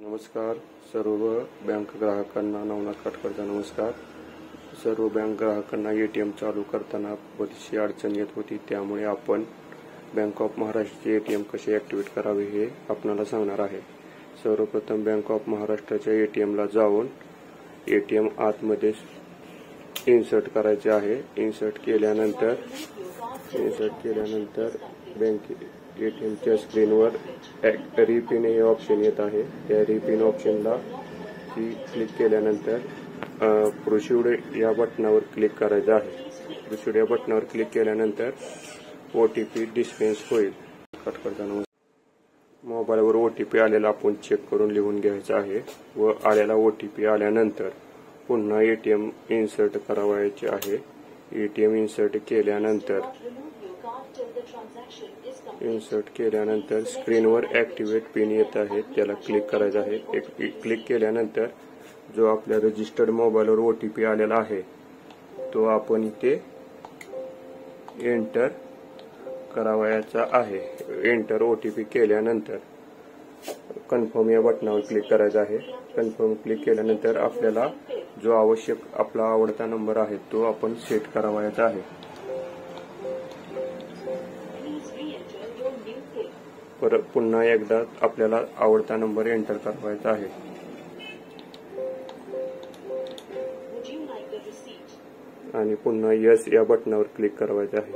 नमस्कार. सर्व बँक ग्राहकांना नवनाथ काटकरचा नमस्कार. सर्व बँक ग्राहकांना एटीएम चालू करताना बरीचशी अडचण येत होती, त्यामुळे आपण बँक ऑफ महाराष्ट्राचे एटीएम कसे ॲक्टिवेट करावे हे आपणाला सांगणार आहे. सर्वप्रथम बँक ऑफ महाराष्ट्राच्या एटीएमला जाऊन एटीएम आतमध्ये इन्सर्ट करायचे आहे. इन्सर्ट केल्यानंतर बँक एटीएमच्या स्क्रीनवर रिपिन हे ऑप्शन येत आहे. त्या रिपिन ऑप्शनला क्लिक केल्यानंतर प्रोसीड या बटनावर क्लिक करायचं आहे. प्रोसीड या बटनावर क्लिक केल्यानंतर OTP डिस्पेन्स होईल. मोबाईलवर OTP आलेला आपण चेक करून लिहून घ्यायचा आहे व आलेला OTP आल्यानंतर पुन्हा एटीएम इन्सर्ट करावायचे आहे. एटीएम इन्सर्ट केल्यानंतर स्क्रीनवर ॲक्टिवेट पिन येत आहे, त्याला क्लिक करायचं आहे. क्लिक केल्यानंतर जो आपल्या रजिस्टर्ड मोबाईलवर OTP आलेला आहे तो आपण इथे एंटर करावायचा आहे. एंटर OTP केल्यानंतर कन्फर्म या बटनावर क्लिक करायचं आहे. कन्फर्म क्लिक केल्यानंतर आपल्याला जो आवश्यक आपला आवडता नंबर आहे तो आपण सेट करावायचा आहे. पुन्हा एकदा आपल्याला आवडता नंबर एंटर करावायचा आहे आणि पुन्हा यस या बटनावर क्लिक करायचे आहे.